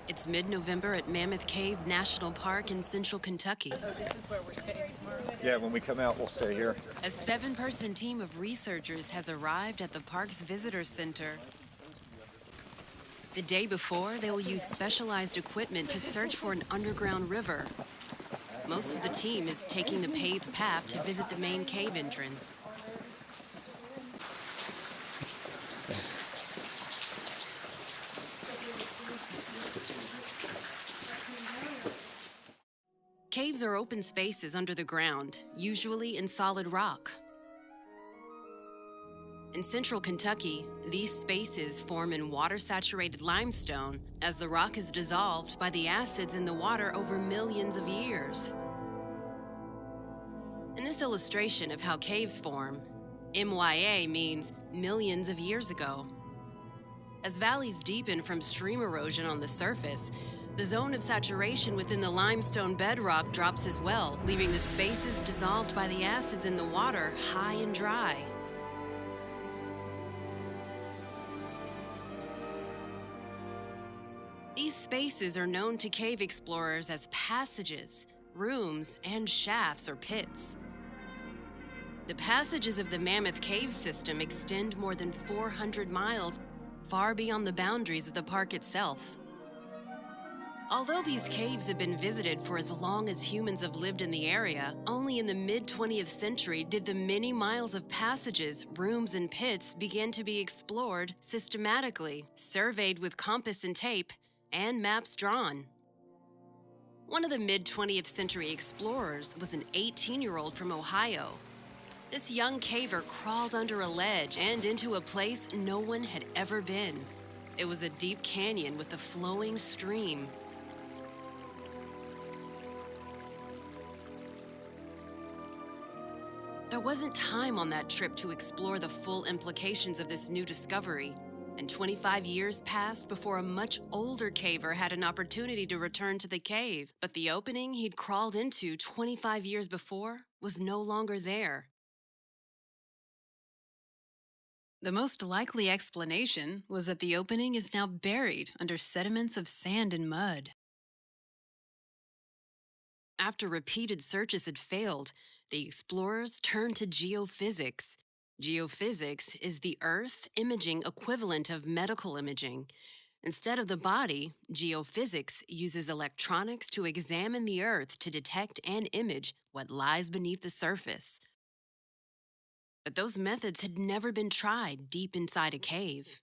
It's mid-November at Mammoth Cave National Park in central Kentucky. Oh, this is where we're staying tomorrow. Yeah, when we come out, we'll stay here. A 7-person team of researchers has arrived at the park's visitor center. The day before, they will use specialized equipment to search for an underground river. Most of the team is taking the paved path to visit the main cave entrance. Caves are open spaces under the ground, usually in solid rock. In central Kentucky, these spaces form in water-saturated limestone as the rock is dissolved by the acids in the water over millions of years. In this illustration of how caves form, MYA means millions of years ago. As valleys deepen from stream erosion on the surface, the zone of saturation within the limestone bedrock drops as well, leaving the spaces dissolved by the acids in the water high and dry. These spaces are known to cave explorers as passages, rooms, and shafts or pits. The passages of the Mammoth Cave system extend more than 400 miles, far beyond the boundaries of the park itself. Although these caves have been visited for as long as humans have lived in the area, only in the mid-20th century did the many miles of passages, rooms, and pits begin to be explored systematically, surveyed with compass and tape, and maps drawn. One of the mid-20th century explorers was an 18-year-old from Ohio. This young caver crawled under a ledge and into a place no one had ever been. It was a deep canyon with a flowing stream. There wasn't time on that trip to explore the full implications of this new discovery, and 25 years passed before a much older caver had an opportunity to return to the cave. But the opening he'd crawled into 25 years before was no longer there. The most likely explanation was that the opening is now buried under sediments of sand and mud. After repeated searches had failed, the explorers turned to geophysics. Geophysics is the Earth imaging equivalent of medical imaging. Instead of the body, geophysics uses electronics to examine the Earth to detect and image what lies beneath the surface. But those methods had never been tried deep inside a cave.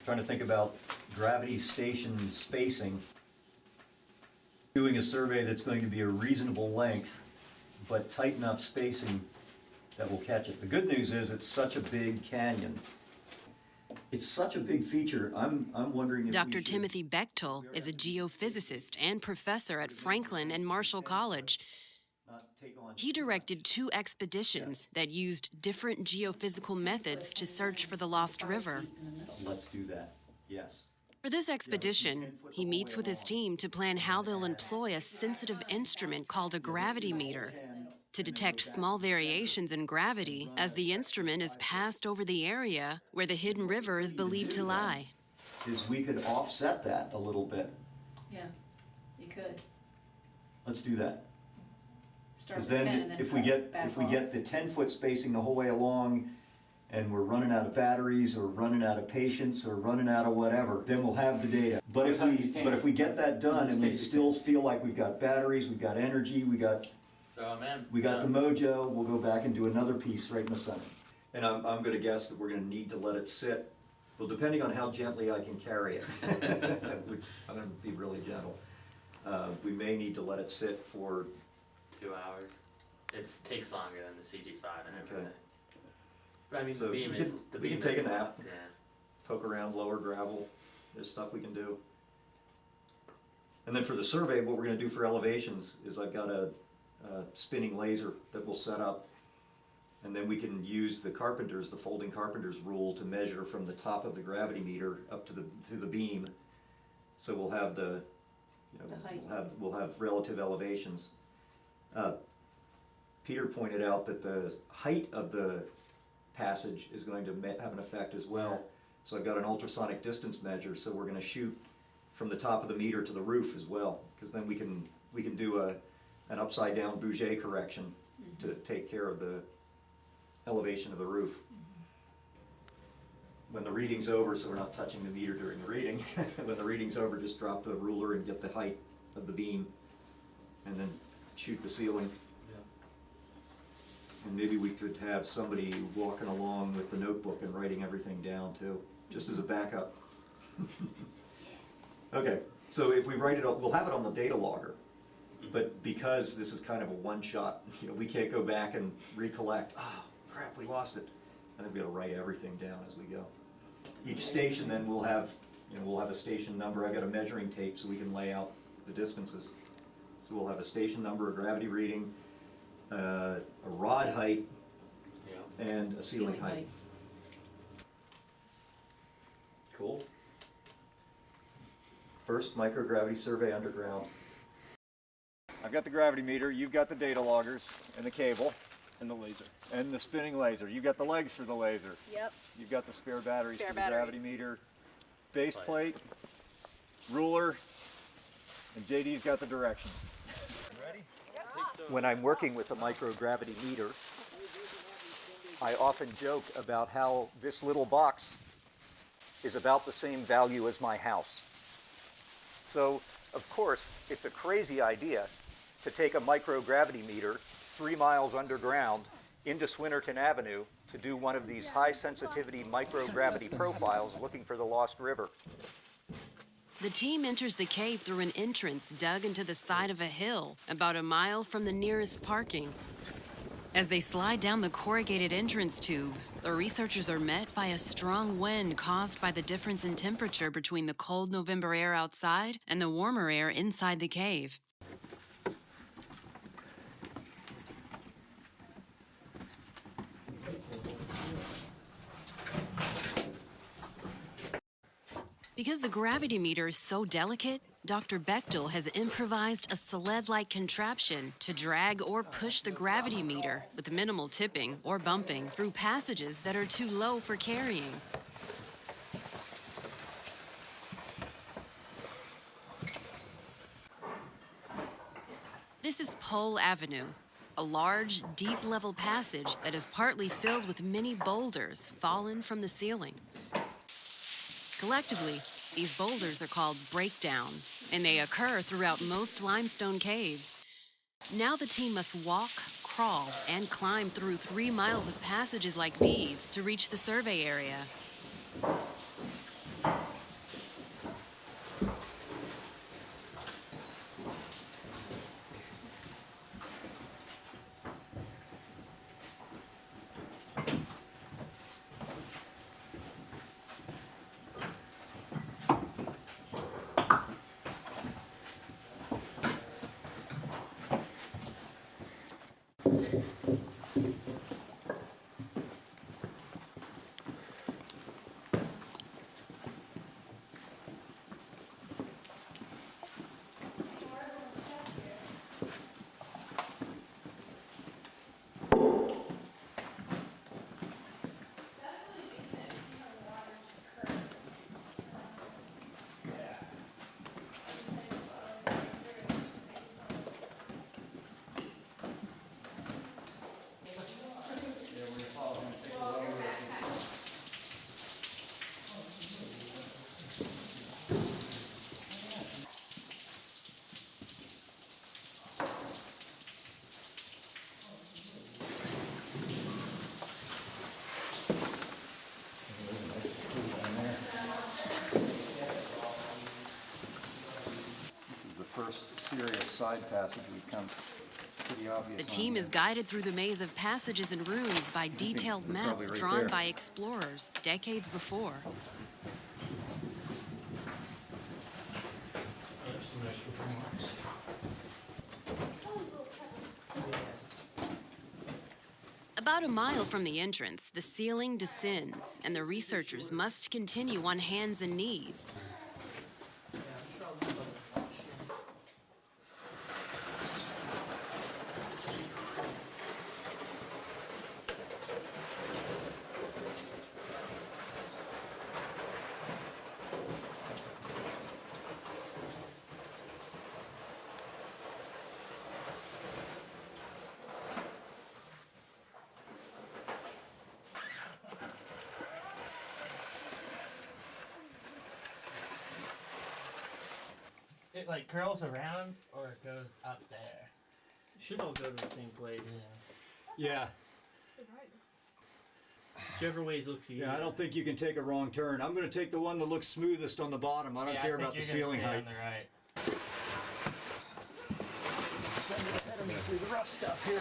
Trying to think about gravity station spacing, doing a survey that's going to be a reasonable length, but tight enough spacing that will catch it. The good news is it's such a big canyon. It's such a big feature. I'm wondering if Dr. Timothy Bechtel is a geophysicist and professor at Franklin and Marshall College. He directed 2 expeditions that used different geophysical methods to search for the lost river. Let's do that, yes. For this expedition, he meets with his team to plan how they'll employ a sensitive instrument called a gravity meter to detect small variations in gravity as the instrument is passed over the area where the hidden river is believed to lie. Is we could offset that a little bit. Yeah, you could. Let's do that. Start Because with 10 then and then if we get the 10-foot spacing the whole way along, and we're running out of batteries or running out of patience or running out of whatever, then we'll have the data. But if we get that done and we still feel like we've got batteries, we've got energy, we got the mojo, we'll go back and do another piece right in the center. And I'm going to guess that we're going to need to let it sit. Well, depending on how gently I can carry it, which I'm going to be really gentle, we may need to let it sit for 2 hours. It takes longer than the CG5 and everything. Okay. But I mean, So we can take a nap, Yeah. poke around, lower gravel. There's stuff we can do. And then for the survey, what we're going to do for elevations is I've got a spinning laser that we'll set up, and then we can use the folding carpenter's rule to measure from the top of the gravity meter up to the beam. So we'll have the height. We'll have relative elevations. Peter pointed out that the height of the passage is going to have an effect as well. So I've got an ultrasonic distance measure, so we're going to shoot from the top of the meter to the roof as well, because then we can do an upside down Bouget correction to take care of the elevation of the roof. When the reading's over, so we're not touching the meter during the reading, when the reading's over, just drop the ruler and get the height of the beam, and then shoot the ceiling. And maybe we could have somebody walking along with the notebook and writing everything down too, just as a backup. Okay, so if we write it, we'll have it on the data logger, but because this is kind of a one-shot, we can't go back and recollect, oh crap, we lost it. I think we'll write everything down as we go. Each station then will have, we'll have a station number. I've got a measuring tape so we can lay out the distances. So we'll have a station number, a gravity reading, a rod height, and a ceiling height. Cool. First microgravity survey underground. I've got the gravity meter, you've got the data loggers and the cable. And the laser. And the spinning laser. You've got the legs for the laser. Yep. You've got the spare batteries Spare for the batteries. gravity meter, base plate, ruler, and JD's got the directions. Ready? When I'm working with a microgravity meter, I often joke about how this little box is about the same value as my house. So, of course, it's a crazy idea to take a microgravity meter 3 miles underground into Swinnerton Avenue to do one of these high sensitivity microgravity profiles looking for the lost river. The team enters the cave through an entrance dug into the side of a hill, about a mile from the nearest parking. As they slide down the corrugated entrance tube, the researchers are met by a strong wind caused by the difference in temperature between the cold November air outside and the warmer air inside the cave. Because the gravity meter is so delicate, Dr. Bechtel has improvised a sled-like contraption to drag or push the gravity meter with minimal tipping or bumping through passages that are too low for carrying. This is Pole Avenue, a large, deep-level passage that is partly filled with many boulders fallen from the ceiling. Collectively, these boulders are called breakdown, and they occur throughout most limestone caves. Now the team must walk, crawl, and climb through 3 miles of passages like these to reach the survey area. First serious side passage we've come pretty obvious. The team is guided through the maze of passages and rooms by detailed maps right drawn there. by explorers decades before. About a mile from the entrance, the ceiling descends, and the researchers must continue on hands and knees. it like curls around or it goes up there? Should all go to the same place. Yeah. Whichever ways looks easier. Yeah, I don't think you can take a wrong turn. I'm going to take the one that looks smoothest on the bottom. I don't care about the ceiling height. On the right. Send it ahead of me through the rough stuff here.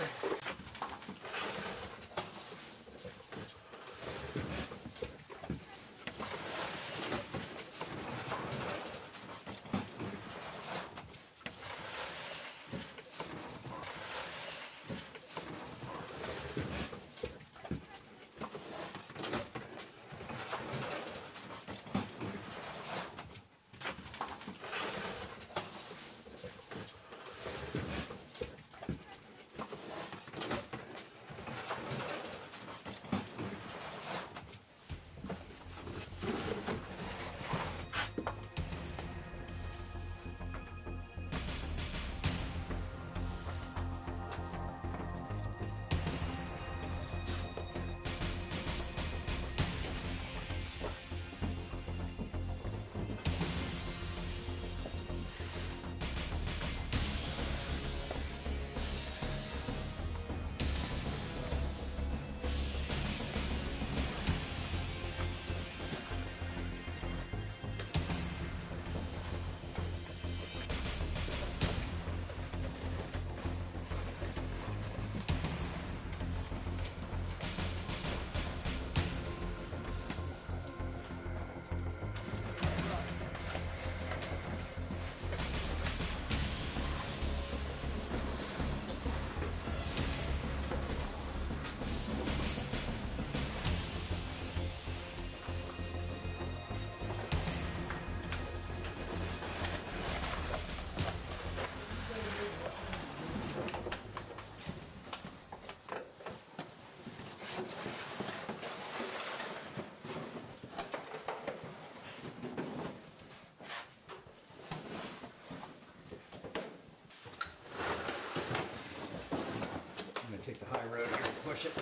Take the high road here and push it.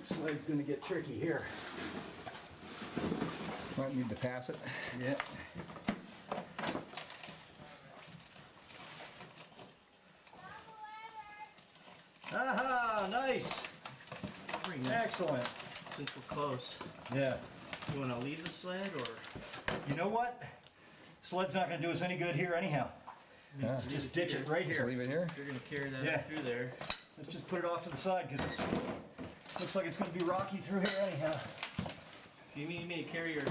Slide's going to get tricky here. Might need to pass it. Yeah. Aha! Nice. Excellent. Since we're close. Yeah. You want to leave the sled or? You know what? Sled's not going to do us any good here anyhow. Yeah. Just ditch it right Just here. leave it here. You're going to carry that Yeah. up through there. Let's just put it off to the side because it looks like it's going to be rocky through here anyhow. If you need me to carry your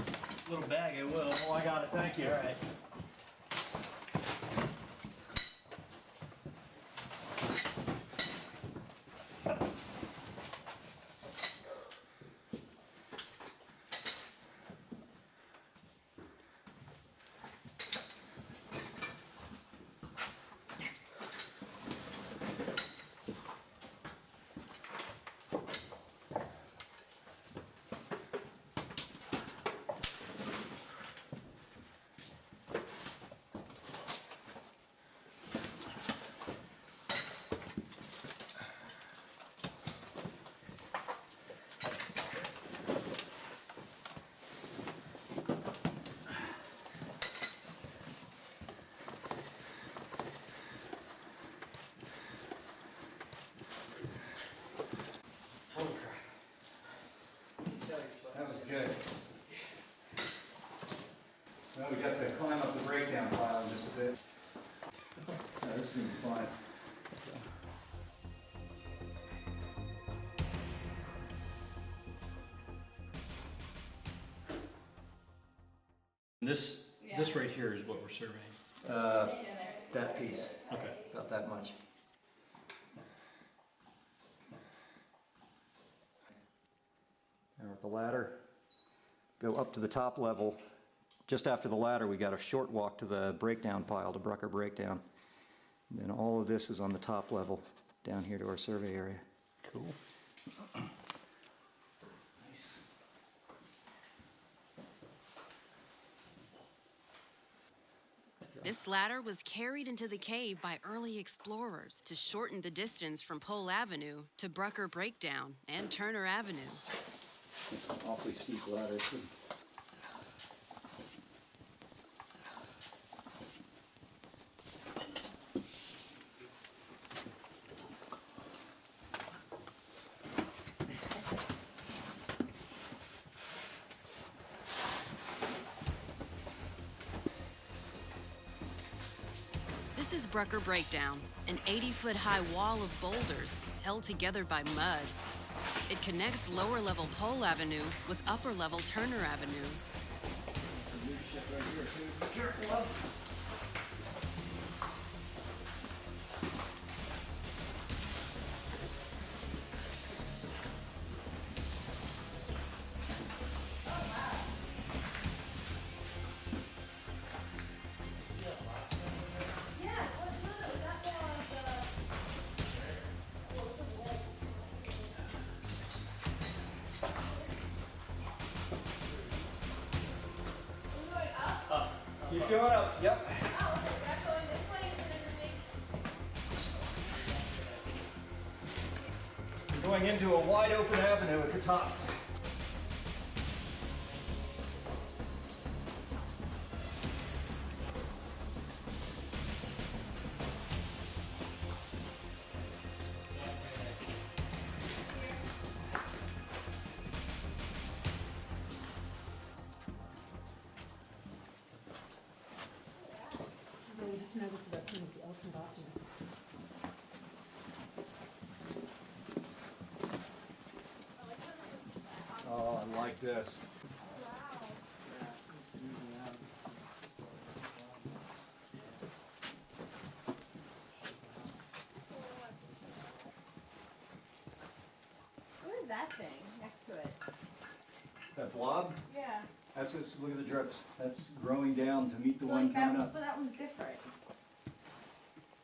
little bag, I will. Oh, I got it. Thank you. All right. That was good. Well, we got to climb up the breakdown pile just a bit. This seems fun. This right here is what we're surveying. That piece. Okay. About that much. Now at the ladder, go up to the top level. Just after the ladder, we got a short walk to the breakdown pile, to Brucker breakdown. And then all of this is on the top level, down here to our survey area. Cool. Nice. This ladder was carried into the cave by early explorers to shorten the distance from Pole Avenue to Brucker Breakdown and Turner Avenue. It's an awfully steep ladder, too. This is Brucker Breakdown, an 80-foot-high wall of boulders held together by mud. It connects lower-level Pole Avenue with upper-level Turner Avenue. Some new shit right here, too. Be careful of. Keep going up. Yep. We're going into a wide open avenue at the top. You have to know this about being the ultimate optimist. Oh, I like this. What is that thing next to it? That blob? Yeah. That's just, look at the drips. That's growing down to meet the one Like coming that, up. but that one's different.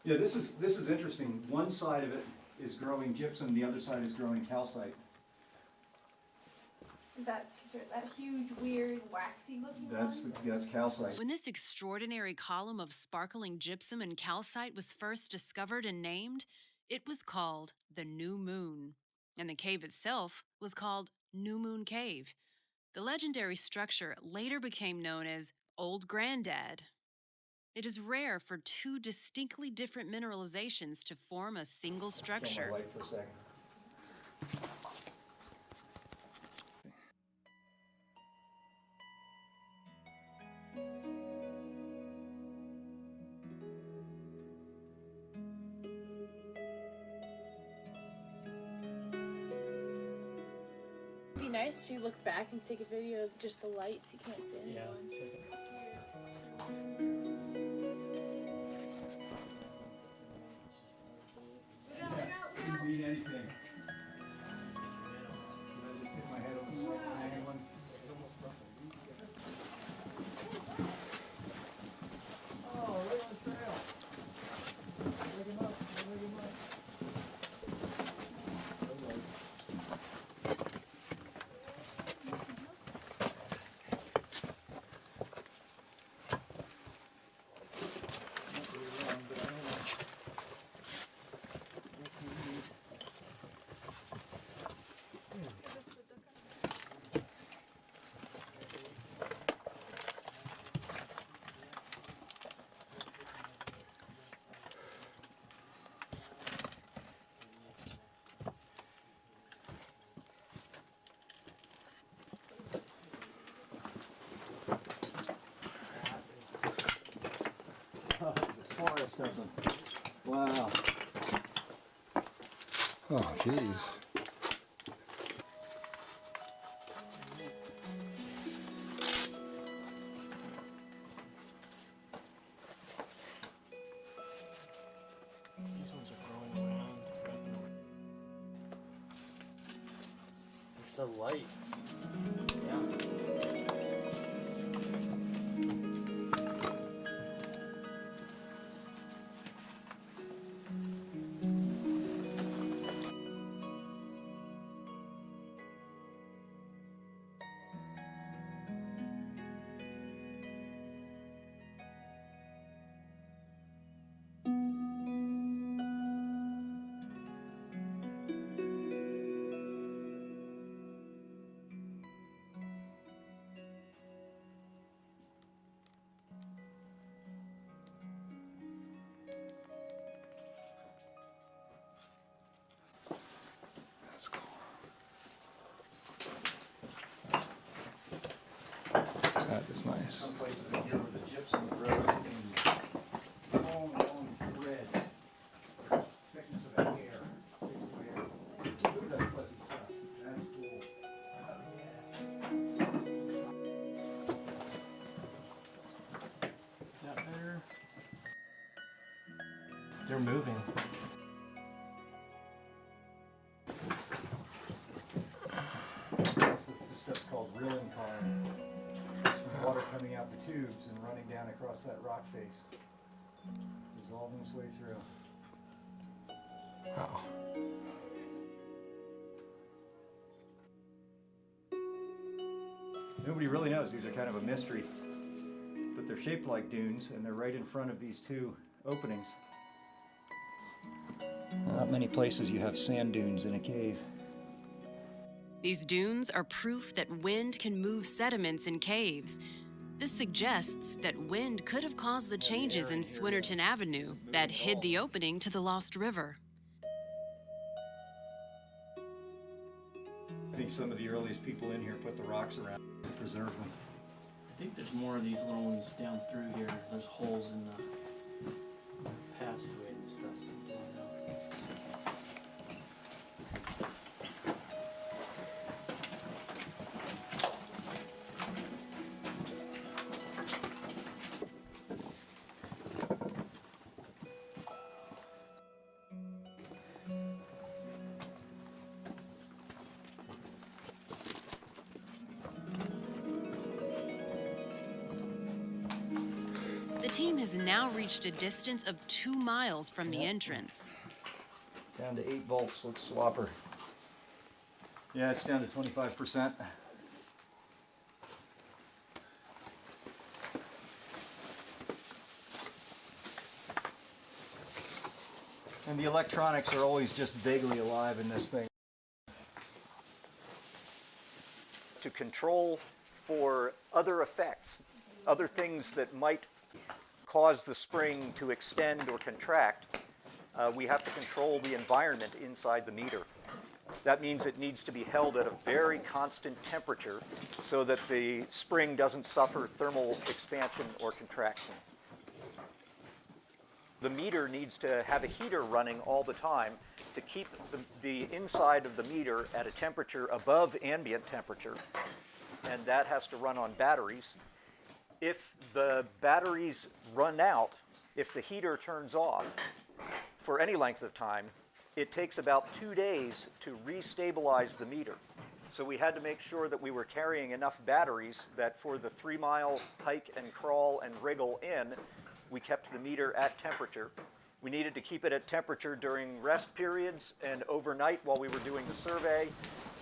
Yeah, this is interesting. One side of it is growing gypsum, the other side is growing calcite. Is that huge, weird, waxy looking one? That's calcite. When this extraordinary column of sparkling gypsum and calcite was first discovered and named, it was called the New Moon, and the cave itself was called New Moon Cave. The legendary structure later became known as Old Grandad. It is rare for two distinctly different mineralizations to form a single Show structure. my light for a second. It'd be nice to look back and take a video of just the lights. You can't see anyone. Didn't mean anything. Did I just hit my head on the second one? Oh, right on the trail. Rig him up, rig him up. Oh, there's a forest of them. Wow. Oh, jeez. These ones are growing around. They're so light. is nice. Some places in here where the gypsum grows in long threads, thickness of a hair, sticks of hair. Look at that fuzzy stuff. That's cool. Is that better? They're moving. This stuff's called rilling card. It's from water coming out the tubes and running down across that rock face, dissolving its way through. Wow. Nobody really knows. These are kind of a mystery. But they're shaped like dunes, and they're right in front of these two openings. Not many places you have sand dunes in a cave. These dunes are proof that wind can move sediments in caves. This suggests that wind could have caused the changes in Swinnerton Avenue that hid the opening to the Lost River. I think some of the earliest people in here put the rocks around to preserve them. I think there's more of these little ones down through here. There's holes in the passageway and stuff's been blown out. The team has now reached a distance of 2 miles from the entrance. It's down to 8 volts. Let's swap her. Yeah, it's down to 25%. And the electronics are always just vaguely alive in this thing. To control for other effects, other things that might cause the spring to extend or contract, we have to control the environment inside the meter. That means it needs to be held at a very constant temperature so that the spring doesn't suffer thermal expansion or contraction. The meter needs to have a heater running all the time to keep the inside of the meter at a temperature above ambient temperature, and that has to run on batteries. If the batteries run out, if the heater turns off for any length of time, it takes about 2 days to restabilize the meter. So we had to make sure that we were carrying enough batteries that for the 3-mile hike and crawl and wriggle in, we kept the meter at temperature. We needed to keep it at temperature during rest periods and overnight while we were doing the survey.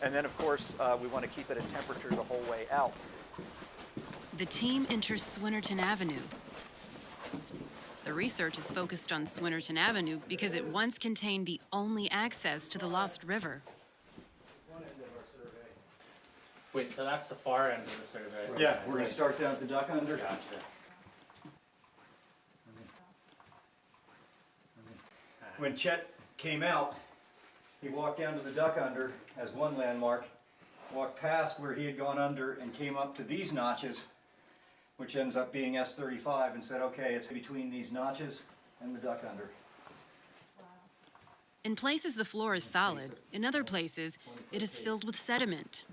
And then, of course, we want to keep it at temperature the whole way out. The team enters Swinnerton Avenue. The research is focused on Swinnerton Avenue because it once contained the only access to the Lost River. Wait, so that's the far end of the survey? Yeah, we're going to start down at the duck under. Gotcha. When Chet came out, he walked down to the duck under as one landmark, walked past where he had gone under and came up to these notches, which ends up being S35, and said, okay, it's between these notches and the duck under. In places, the floor is solid. In other places, it is filled with sediment.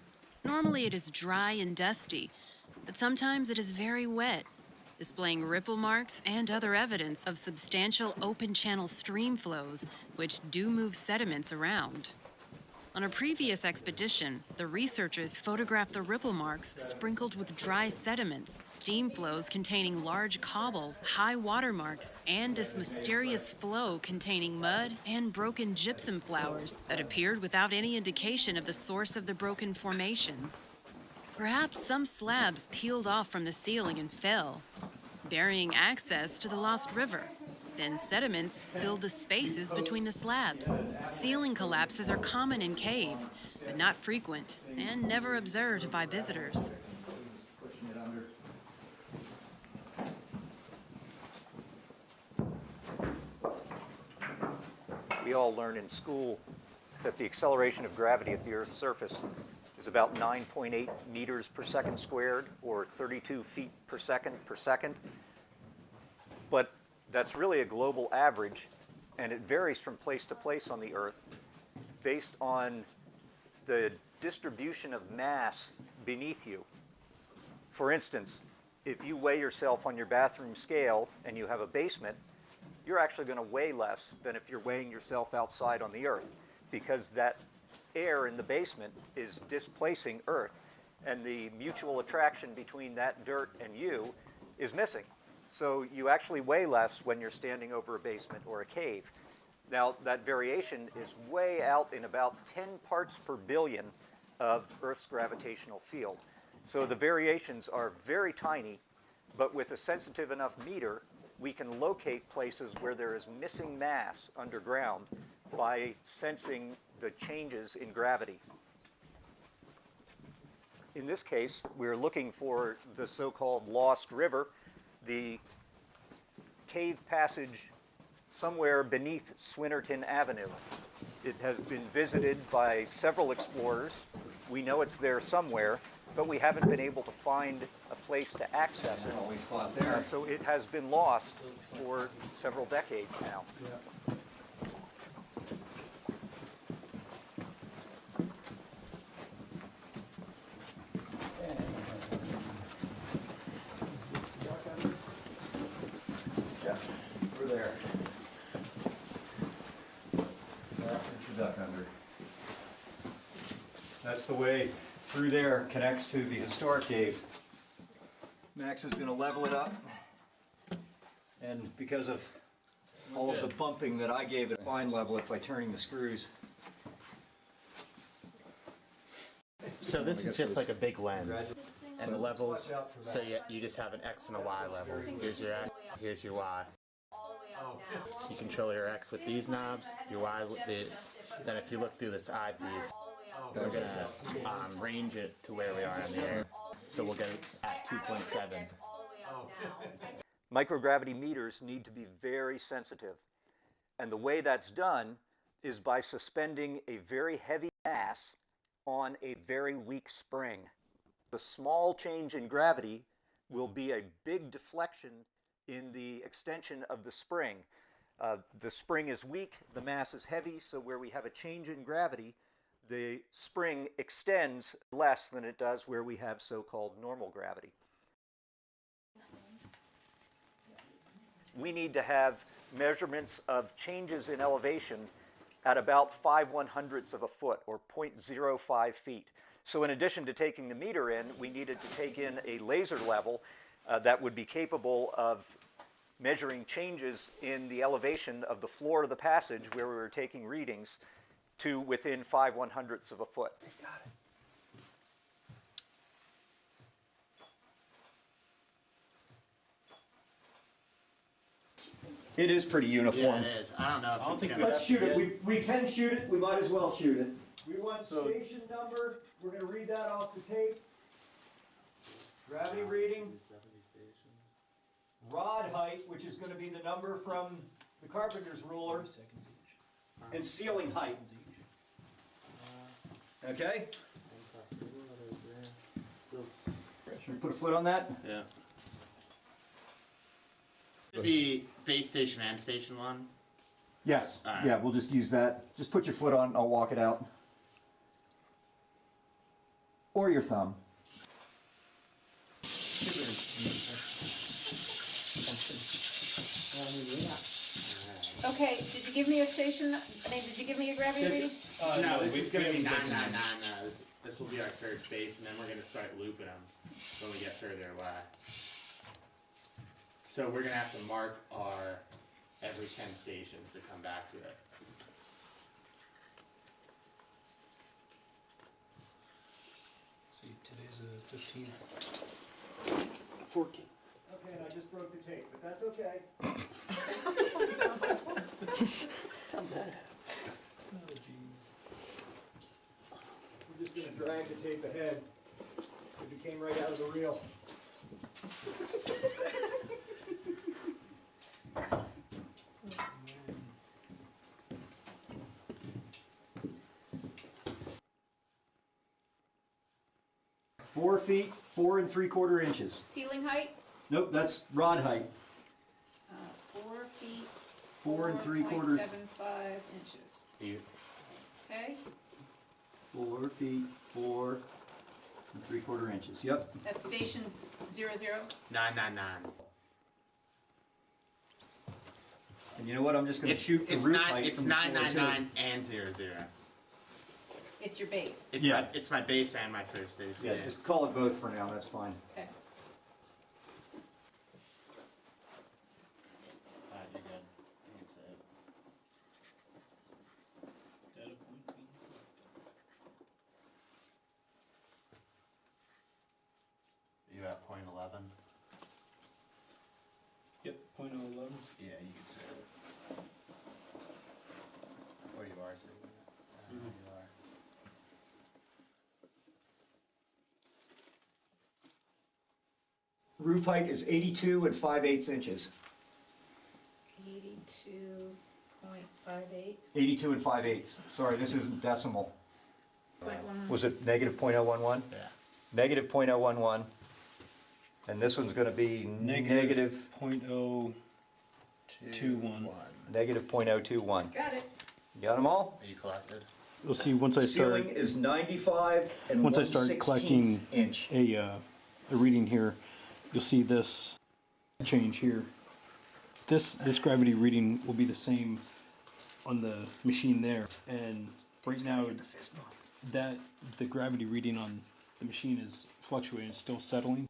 Normally, it is dry and dusty, but sometimes it is very wet, displaying ripple marks and other evidence of substantial open-channel stream flows, which do move sediments around. On a previous expedition, the researchers photographed the ripple marks sprinkled with dry sediments, steam flows containing large cobbles, high water marks, and this mysterious flow containing mud and broken gypsum flowers that appeared without any indication of the source of the broken formations. Perhaps some slabs peeled off from the ceiling and fell, burying access to the Lost River. Then sediments filled the spaces between the slabs. Ceiling collapses are common in caves, but not frequent and never observed by visitors. We all learn in school that the acceleration of gravity at the Earth's surface is about 9.8 meters per second squared, or 32 feet per second per second. But that's really a global average, and it varies from place to place on the Earth based on the distribution of mass beneath you. For instance, if you weigh yourself on your bathroom scale and you have a basement, you're actually going to weigh less than if you're weighing yourself outside on the Earth, because that air in the basement is displacing Earth, and the mutual attraction between that dirt and you is missing. So you actually weigh less when you're standing over a basement or a cave. Now, that variation is way out in about 10 parts per billion of Earth's gravitational field. So the variations are very tiny, but with a sensitive enough meter, we can locate places where there is missing mass underground by sensing the changes in gravity. In this case, we're looking for the so-called Lost River, the cave passage somewhere beneath Swinnerton Avenue. It has been visited by several explorers. We know it's there somewhere, but we haven't been able to find a place to access it. So it has been lost for several decades now. Yeah, we're there. That is the duck under. That's the way through there connects to the historic cave. Max is going to level it up, and because of all of the bumping that I gave it, fine level it by turning the screws. So this is just like a big lens, and the levels, so you just have an X and a Y level. Here's your X, here's your Y. You control your X with these knobs, your Y with the, then if you look through this eyepiece, we're going to range it to where we are in the air. So we'll get it at 2.7. Microgravity meters need to be very sensitive. And the way that's done is by suspending a very heavy mass on a very weak spring. The small change in gravity will be a big deflection in the extension of the spring. The spring is weak, the mass is heavy, so where we have a change in gravity, the spring extends less than it does where we have so-called normal gravity. We need to have measurements of changes in elevation at about 5/100ths of a foot, or 0.05 feet. So in addition to taking the meter in, we needed to take in a laser level that would be capable of measuring changes in the elevation of the floor of the passage where we were taking readings to within 5/100ths of a foot. It is pretty uniform. Yeah, it is. I don't know if it's gonna... Let's shoot it. We can shoot it. We might as well shoot it. We want station number. We're going to read that off the tape. Gravity reading. Rod height, which is going to be the number from the carpenter's ruler. And ceiling height. Okay? Should we put a foot on that? Yeah. It'd be base station and station one. Yes. All right. Yeah, we'll just use that. Just put your foot on, I'll walk it out. Or your thumb. Okay, did you give me a station, did you give me a gravity reading? No, this is going to be 999. This will be our third base, and then we're going to start looping them when we get further away. So we're going to have to mark our every 10 stations to come back to it. See, today's a 15. 14. Okay, and I just broke the tape, but that's okay. We're just going to drag the tape ahead because it came right out of the reel. 4 feet, 4 3/4 inches. Ceiling height? Nope, that's rod height. 4 feet, 4 3/4. 4.75 inches. Okay, 4 feet, 4 3/4 inches. Yep. that's station 00. 999. And you know what? I'm just going to shoot the roof height It's from the floor, 999 and 00. It's your base. It's my base and my first station. Yeah, just call it both for now. That's fine. Okay. You're good. You can save. You at point 11? Yep, .011. Yeah, you can save it. Or you are saving it. You are. Roof height is 82 5/8 inches. 82.58. 82 5/8. Sorry, this isn't decimal. 0.1. Was it negative .011? Yeah. Negative .011. And this one's going to be negative .021. negative .021. Got it. You got them all? Are you collected? You'll see once I start. Ceiling is 95 and Once I start 1/16 collecting inch. a reading here, you'll see this change here. This gravity reading will be the same on the machine there, and right now that the gravity reading on the machine is fluctuating, it's still settling.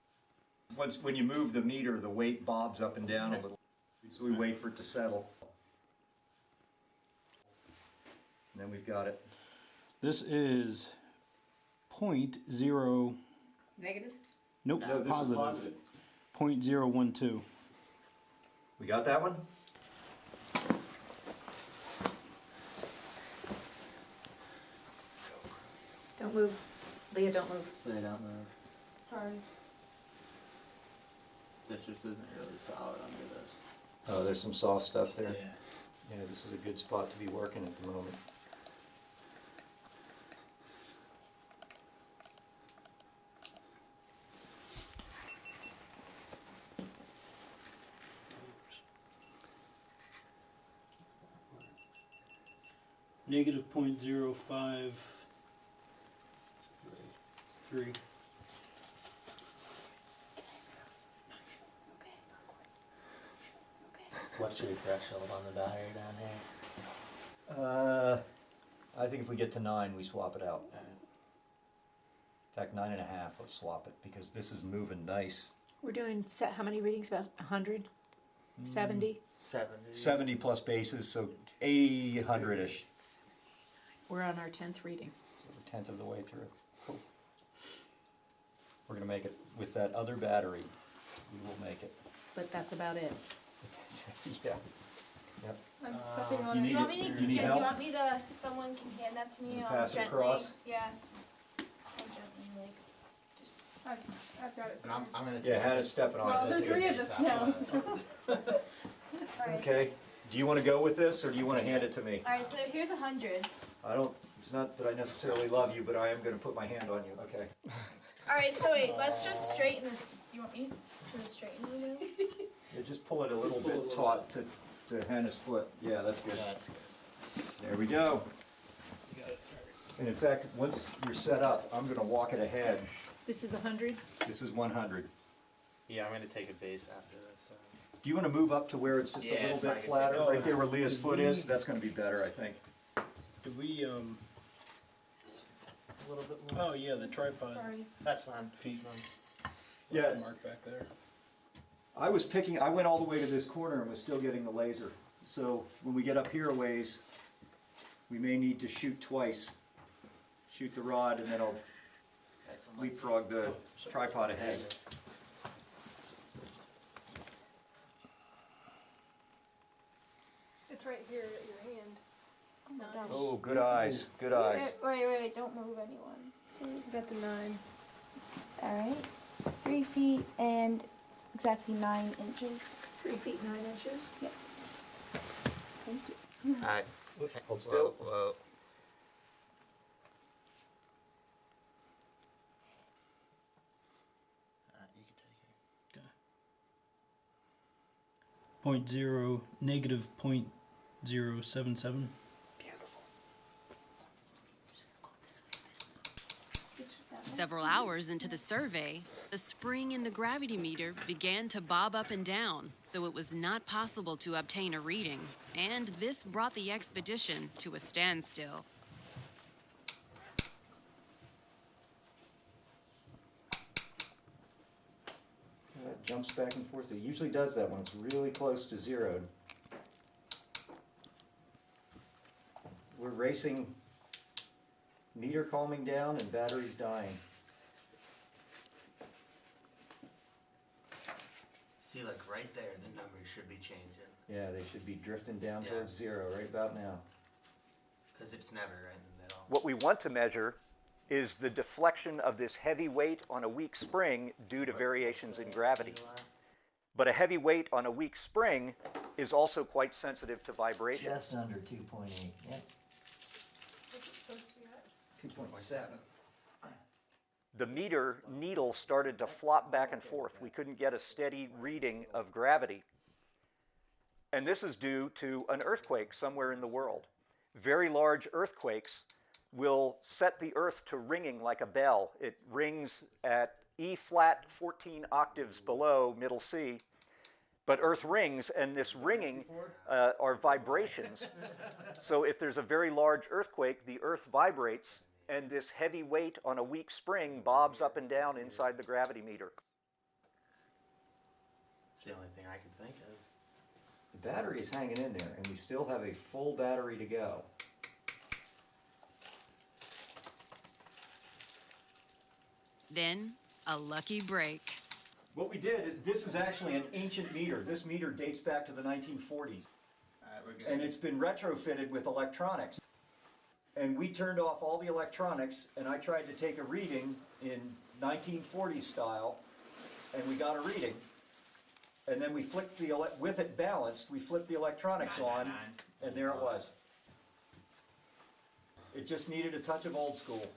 When you move the meter, the weight bobs up and down a little. So we wait for it to settle. And then we've got it. This is .0. Negative? Nope, No, this is positive. positive. .012. We got that one? Don't move. Leah, don't move. They don't move. Sorry. This just isn't really solid under this. Oh, there's some soft stuff there. Yeah. Yeah, this is a good spot to be working at the moment. Negative .053. What's your threshold on the battery down here? I think if we get to 9, we swap it out. In fact, 9.5, let's swap it, because this is moving nice. We're doing how many readings? About 100? 70? 70. 70 plus bases, so 80, 100-ish. We're on our 10th reading. So we're 1/10 of the way through. Cool. We're going to make it with that other battery. We will make it. But that's about it. Yeah. Yep. I'm stepping on do it. you Do you want me to? do you need Yeah, do help? you want me to? Someone can hand that to me. You pass it Gently. across? Yeah. I'll gently, like, just. I've got it. And I'm gonna. Yeah, Hannah's stepping on Well, it. there's That's 3 good. of us now. Alright. Okay. Do you want to go with this, or do you want to hand it to me? Alright, so here's 100. I don't, it's not that I necessarily love you, but I am going to put my hand on you. Okay. Alright, so wait, let's just straighten this. Do you want me to straighten you now? Yeah, just pull it a little bit taut to Hannah's foot. Yeah, that's good. Yeah, that's good. There we go. And in fact, once you're set up, I'm going to walk it ahead. This is 100? This is 100. Yeah, I'm gonna take a base after this. Do you want to move up to where it's just Yeah, a little if I bit can flatter? take it. Right there where Leah's foot is? That's going to be better, I think. Do we A little bit more. Oh yeah, the tripod Sorry. That's fine. feet. Yeah. Mark back there. I went all the way to this corner and was still getting the laser. So when we get up here a ways, we may need to shoot twice. Shoot the rod and then I'll leapfrog the tripod ahead. It's right here at your hand. Oh my gosh. Oh, good eyes, good eyes. Wait, don't move anyone. See? Is that the 9? Alright. 3 feet and exactly 9 inches. 3 feet 9 inches? Yes. Thank you. Alright. Hold still. Whoa. negative 0.077. Several hours into the survey, the spring in the gravity meter began to bob up and down, so it was not possible to obtain a reading, and this brought the expedition to a standstill. That jumps back and forth. It usually does that when it's really close to zeroed. We're racing, meter calming down and batteries dying. See, like right there, the numbers should be changing. Yeah, they should be drifting down Yeah. towards zero right about now. Because it's never right in the middle. What we want to measure is the deflection of this heavy weight on a weak spring due to variations in gravity. But a heavy weight on a weak spring is also quite sensitive to vibration. Just under 2.8. Yep. What's it supposed to be at? 2.7. The meter needle started to flop back and forth. We couldn't get a steady reading of gravity. And this is due to an earthquake somewhere in the world. Very large earthquakes will set the earth to ringing like a bell. It rings at E flat 14 octaves below middle C, but earth rings, and this ringing are vibrations. So if there's a very large earthquake, the earth vibrates, and this heavy weight on a weak spring bobs up and down inside the gravity meter. It's the only thing I can think of. The battery is hanging in there, and we still have a full battery to go. Then, a lucky break. What we did, this is actually an ancient meter. This meter dates back to the 1940s. And it's been retrofitted with electronics. And we turned off all the electronics, and I tried to take a reading in 1940s style, and we got a reading. And then we flicked with it balanced, we flipped the electronics on, and there it was. It just needed a touch of old school.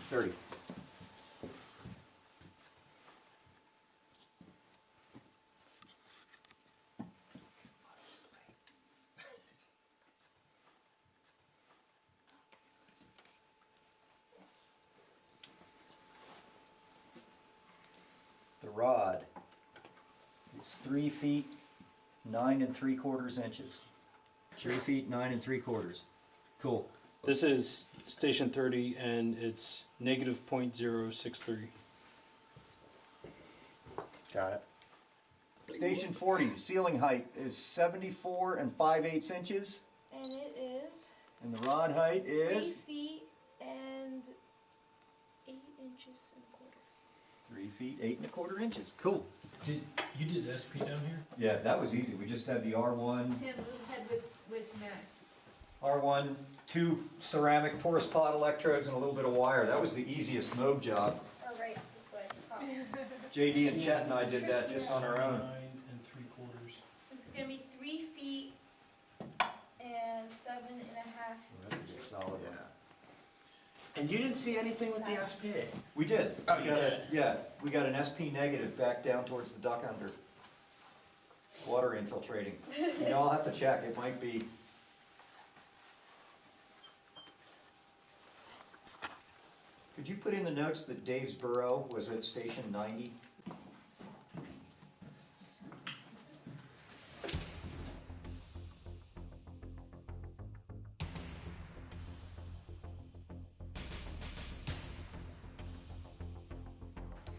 30. The rod is 3 feet 9 3/4 inches. 3 feet 9 3/4. Cool. This is station 30, and it's negative 0.063. Got it. Station 40, ceiling height is 74 5/8 inches, And it is and the rod height 3 is feet and 8 inches and a quarter. 3 feet 8 1/4 inches. Cool. You did SP down here? Yeah, that was easy. We just had the R1, Tim, move ahead with Max. R1, 2 ceramic porous pot electrodes, and a little bit of wire. That was the easiest mobe job. Oh, right, it's this way. Oh. JD and Chet and I did that just on our own. 9 3/4. This is going to be 3 feet and 7.5 That's a good solid one. And you didn't see anything with the SP? We did. Oh, We you got did? Yeah, we got an SP negative back down towards the duck under. Water infiltrating. You know, I'll have to check. It might be. Could you put in the notes that Dave's burrow was at station 90?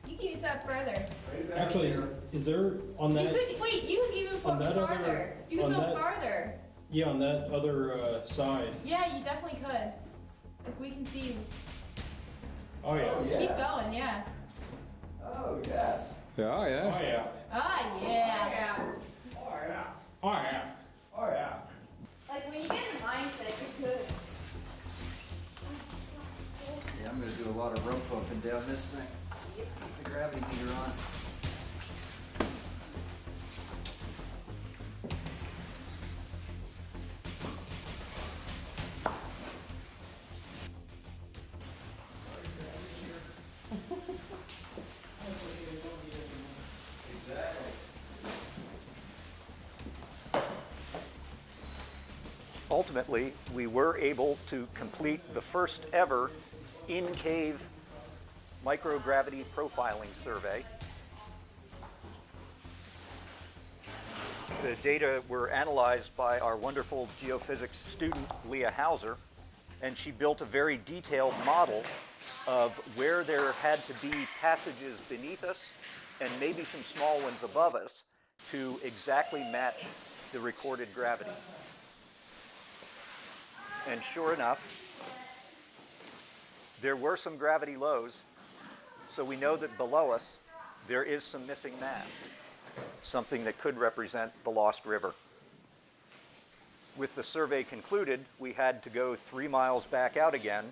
You can use that further. Actually, is there on You that? could, wait, you can even on go that other- farther. You can on go that- farther. Yeah, on that other side. Yeah, you definitely could. Like, we can see. Oh yeah. Keep going, yeah. Oh, yes. Yeah, Oh yeah. yeah. Ah, yeah. Oh yeah. Oh, yeah. Like, when you get in mindset, it's good. Yeah, I'm going to do a lot of rope bumping down this thing. Get the gravity meter on. ultimately, we were able to complete the first ever in-cave microgravity profiling survey. The data were analyzed by our wonderful geophysics student, Leah Hauser, and she built a very detailed model of where there had to be passages beneath us and maybe some small ones above us to exactly match the recorded gravity. And sure enough, there were some gravity lows, so we know that below us there is some missing mass, something that could represent the Lost River. With the survey concluded, we had to go 3 miles back out again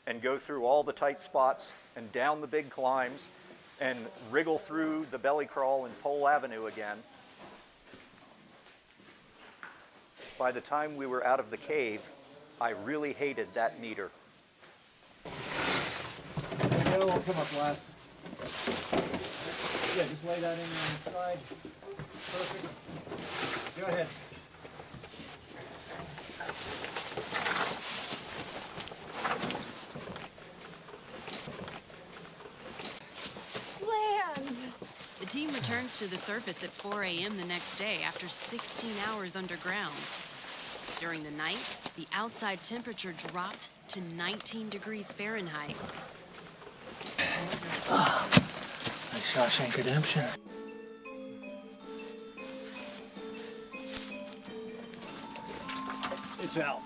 and go through all the tight spots and down the big climbs and wriggle through the belly crawl and Pole Avenue again. By the time we were out of the cave, I really hated that meter. It'll come up last. Yeah, just lay that in there on the side. Perfect. Go ahead. Land! The team returns to the surface at 4 a.m. the next day after 16 hours underground. During the night, the outside temperature dropped to 19 degrees Fahrenheit. Like Shawshank Redemption. It's out.